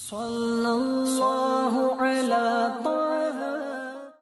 صلی اللہ علی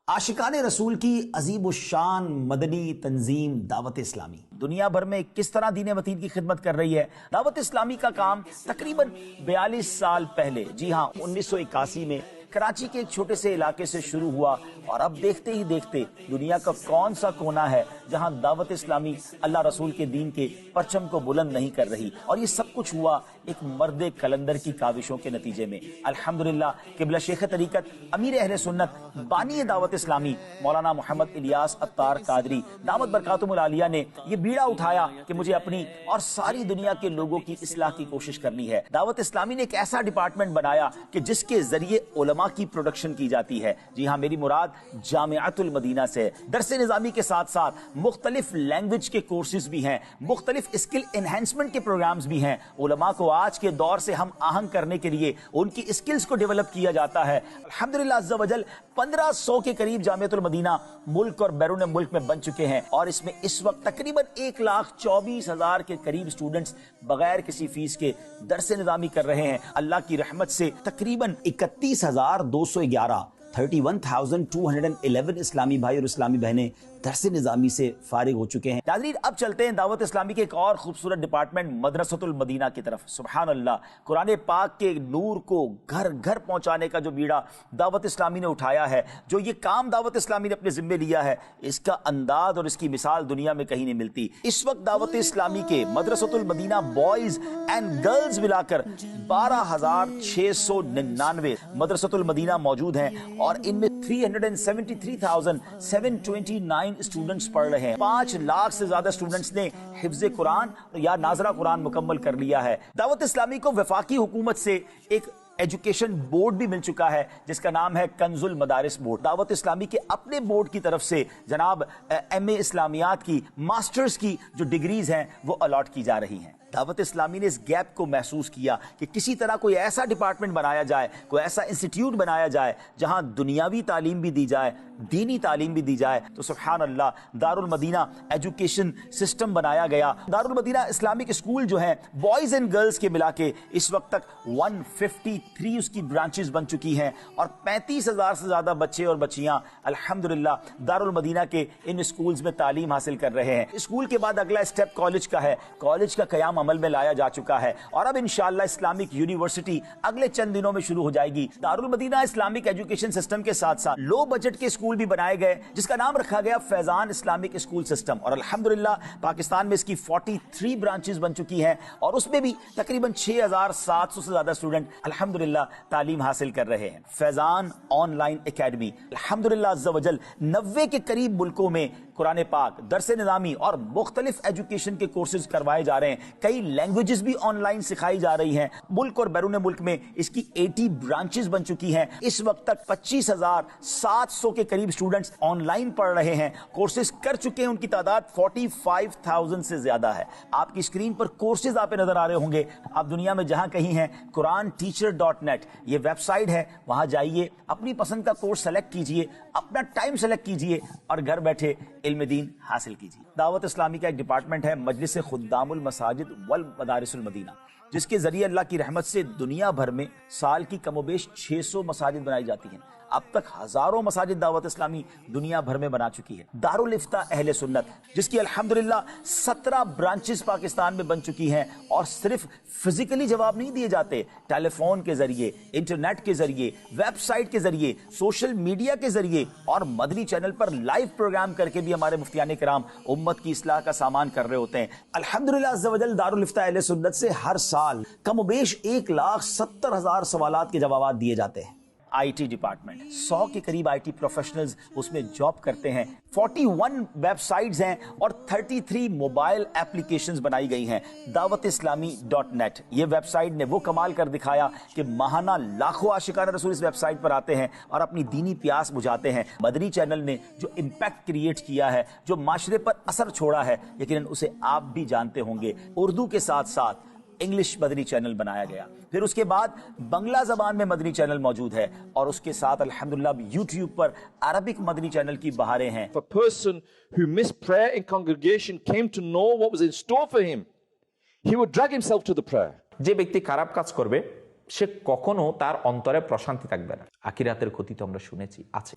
عاشقان رسول کی عظیم الشان مدنی تنظیم دعوت اسلامی دنیا بھر میں کس طرح دین وطن کی خدمت کر رہی ہے۔ دعوت اسلامی کا کام تقریباً 42 سال پہلے، جی ہاں 1981 میں کراچی کے ایک چھوٹے سے علاقے سے شروع ہوا، اور اب دیکھتے ہی دیکھتے دنیا کا کون سا کونا ہے جہاں دعوت اسلامی اللہ رسول کے دین کے پرچم کو بلند نہیں کر رہی۔ اور یہ سب کچھ ہوا ایک مرد کلندر کی کاوشوں کے نتیجے میں۔ الحمدللہ قبلہ شیخ طریقت، امیر اہل سنت، بانی دعوت اسلامی مولانا محمد الیاس عطار قادری دامت برکاتہم العالیہ نے یہ بیڑا اٹھایا کہ مجھے اپنی اور ساری دنیا کے لوگوں کی اصلاح کی کوشش کرنی ہے۔ دعوت اسلامی نے ایک ایسا ڈپارٹمنٹ بنایا کہ جس کے ذریعے علماء کی پروڈکشن کی جاتی ہے۔ جی ہاں، میری مراد جامعۃ المدینہ سے۔ درس نظامی کے ساتھ ساتھ مختلف لینگویج کے کورسز بھی ہیں، مختلف اسکل انہینسمنٹ کے پروگرامز بھی ہیں۔ علماء کو آج کے دور سے ہم آہنگ کرنے کے لیے ان کی اسکلز کو ڈیولپ کیا جاتا ہے۔ الحمدللہ عز و جل 1500 کے قریب جامعۃ المدینہ ملک اور بیرون ملک میں بن چکے ہیں، اور اس میں اس وقت تقریباً 1,24,000 کے قریب اسٹوڈنٹس بغیر کسی فیس کے درس نظامی کر رہے ہیں۔ اللہ کی رحمت سے تقریباً 31,211 31,211 اسلامی بھائی اور اسلامی بہنیں درس نظامی سے فارغ ہو چکے ہیں۔ ناظرین، اب چلتے ہیں دعوت اسلامی کے ایک اور خوبصورت ڈپارٹمنٹ مدرسۃ المدینہ کی طرف۔ سبحان اللہ، قرآن پاک کے نور کو گھر گھر پہنچانے کا جو بیڑا دعوت اسلامی نے اٹھایا ہے، جو یہ کام دعوت اسلامی نے اپنے ذمے لیا ہے، اس کا انداز اور اس کی مثال دنیا میں کہیں نہیں ملتی۔ اس وقت دعوت اسلامی کے مدرسۃ المدینہ بوائز اینڈ گرلز ملا کر 12,699 مدرسۃ المدینہ موجود ہیں، اور ان میں 373,729 اسٹوڈنٹس پڑھ رہے ہیں۔ 5 لاکھ سے زیادہ اسٹوڈنٹس نے حفظ قرآن یا ناظرہ قرآن مکمل کر لیا ہے۔ دعوت اسلامی کو وفاقی حکومت سے ایک ایجوکیشن بورڈ بھی مل چکا ہے جس کا نام ہے کنز المدارس بورڈ۔ دعوت اسلامی کے اپنے بورڈ کی طرف سے جناب ایم اے اسلامیات کی، ماسٹرز کی جو ڈگریز ہیں وہ الاٹ کی جا رہی ہیں۔ دعوت اسلامی نے اس گیپ کو محسوس کیا کہ کسی طرح کوئی ایسا ڈپارٹمنٹ بنایا جائے، کوئی ایسا انسٹیٹیوٹ بنایا جائے جہاں دنیاوی تعلیم بھی دی جائے، دینی تعلیم بھی دی جائے۔ تو سبحان اللہ، دارالمدینہ ایجوکیشن سسٹم بنایا گیا۔ دارالمدینہ اسلامک اسکول جو ہیں بوائز اینڈ گرلز کے ملا کے اس وقت تک 153 اس کی برانچز بن چکی ہیں، اور 35,000 سے زیادہ بچے اور بچیاں الحمدللہ دارالمدینہ کے ان اسکولز میں تعلیم حاصل کر رہے ہیں۔ اسکول کے بعد اگلا اسٹیپ کالج کا ہے۔ کالج کا قیام عمل میں لایا جا چکا ہے، اور اب انشاءاللہ اسلامک یونیورسٹی اگلے چند دنوں میں شروع ہو جائے گی۔ دارالمدینہ اسلامک ایجوکیشن سسٹم کے ساتھ ساتھ لو بجٹ کے اسکول بھی بنائے گئے جس کا نام رکھا گیا فیضان اسلامک اسکول سسٹم، اور الحمدللہ پاکستان میں اس کی 43 برانچز بن چکی ہیں، اور اس میں بھی تقریباً 6,700 سے زیادہ اسٹوڈنٹ الحمدللہ تعلیم حاصل کر رہے ہیں۔ فیضان آن لائن اکیڈمی الحمدللہ عز و جل 90 کے قریب ملکوں میں قرآن پاک، درس نظامی اور مختلف ایجوکیشن کے کورسز کروائے جا رہے ہیں۔ کئی لینگویجز بھی آن لائن سکھائی جا رہی ہیں۔ ملک اور بیرون ملک میں اس کی 80 برانچز بن چکی ہیں۔ اس وقت تک 25,700 کے قریب اسٹوڈنٹس آن لائن پڑھ رہے ہیں، کورسز کر چکے ہیں۔ ان کی تعداد 45,000 سے زیادہ ہے۔ آپ کی اسکرین پر کورسز آپ نظر آ رہے ہوں گے۔ آپ دنیا میں جہاں کہیں ہیں، QuranTeacher.net یہ ویب سائٹ ہے، وہاں جائیے، اپنی پسند کا کورس سلیکٹ کیجئے، اپنا ٹائم سلیکٹ کیجئے، اور گھر بیٹھے علم دین حاصل کیجئے۔ دعوت اسلامی کا ایک ڈپارٹمنٹ ہے مجلس خدام المساجد والمدارس المدینہ، جس کے ذریعے اللہ کی رحمت سے دنیا بھر میں سال کی کم و بیش 600 مساجد بنائی جاتی ہیں۔ اب تک ہزاروں مساجد دعوت اسلامی دنیا بھر میں بنا چکی ہے۔ دارالفتہ اہل سنت، جس کی الحمدللہ 17 برانچز پاکستان میں بن چکی ہیں، اور صرف فزیکلی جواب نہیں دیے جاتے، ٹیلی فون کے ذریعے، انٹرنیٹ کے ذریعے، ویب سائٹ کے ذریعے، سوشل میڈیا کے ذریعے، اور مدنی چینل پر لائیو پروگرام کر کے بھی ہمارے مفتیان کرام امت کی اصلاح کا سامان کر رہے ہوتے ہیں۔ الحمدللہ عز و جل دارالفتہ اہل سنت سے ہر سال کم و بیش 1,70,000 سوالات کے جوابات دیے جاتے ہیں۔ آئی ٹی ڈپارٹمنٹ 100 کے قریب آئی ٹی پروفیشنلز اس میں جاب کرتے ہیں۔ 41 ویب سائٹس ہیں اور 33 موبائل ایپلیکیشنز بنائی گئی ہیں۔ دعوت اسلامی .net یہ ویب سائٹ نے وہ کمال کر دکھایا کہ ماہانہ لاکھوں عاشقان رسول اس ویب سائٹ پر آتے ہیں اور اپنی دینی پیاس بجھاتے ہیں۔ مدنی چینل نے جو امپیکٹ کریٹ کیا ہے، جو معاشرے پر اثر چھوڑا ہے، یقیناً اسے آپ بھی جانتے ہوں گے۔ اردو کے ساتھ ساتھ انگلش مدنی چینل بنایا گیا، پھر اس کے بعد بنگلہ زبان میں مدنی چینل موجود ہے، اور اس کے ساتھ الحمدللہ یوٹیوب پر عربک مدنی چینل کی بہاریں ہیں۔ If a person who missed prayer in congregation came to know what was in store for him, he would drag himself to the prayer. যে ব্যক্তি খারাপ কাজ করবে সে কখনো তার অন্তরে প্রশান্তি থাকবে না। আখিরাতের ক্ষতি তো আমরা শুনেছি আছে।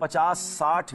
50-60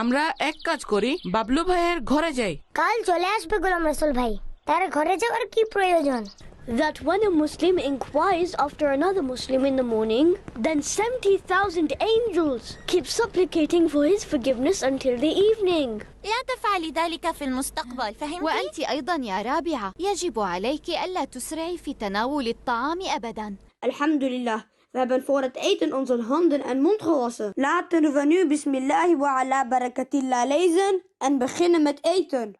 আমরা এক কাজ করি, বাবলু ভাইয়ের ঘরে যাই। কাল চলে আসবে গোলাম রসুল ভাই, তার ঘরে যাওয়ার কি প্রয়োজন? That when a Muslim inquires after another Muslim in the morning, then 70,000 angels keep supplicating for his forgiveness until the evening. لا تفعلي ذلك في المستقبل، فهمتي؟ وأنت أيضا يا رابعة يجب عليك ألا تسرعي في تناول الطعام أبدا. Alhamdulillah, we hebben voor het eten onze handen en mond gewassen. Laten we nu Bismillah wa ala barakatillah lezen en beginnen met eten.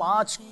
5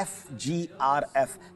FGRF,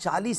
40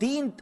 3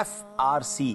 FRC,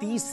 30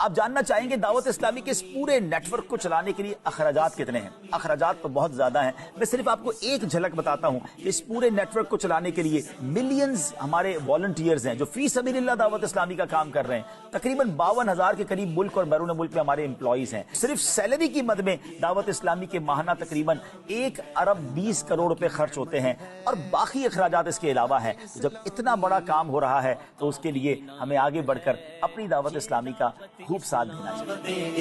آپ جاننا چاہیں گے دعوت اسلامی کے اس پورے نیٹ ورک کو چلانے کے لیے اخراجات کتنے ہیں؟ اخراجات تو بہت زیادہ ہیں. میں صرف آپ کو ایک جھلک بتاتا ہوں کہ اس پورے نیٹ ورک کو چلانے کے لیے ملینز ہمارے والنٹیئرز ہیں جو فی سبیل اللہ دعوت اسلامی کا کام کر رہے ہیں. تقریباً 52,000 کے قریب ملک اور بیرون ملک میں ہمارے امپلائیز ہیں. صرف سیلری کی مد میں دعوت اسلامی کے ماہانہ تقریباً 1 ارب 20 کروڑ روپے خرچ ہوتے ہیں اور باقی اخراجات اس کے علاوہ ہیں. جب اتنا بڑا کام ہو رہا ہے تو اس کے لیے ہمیں آگے بڑھ کر اپنی دعوت اسلامی کا خوب ساتھ دینا چاہیے.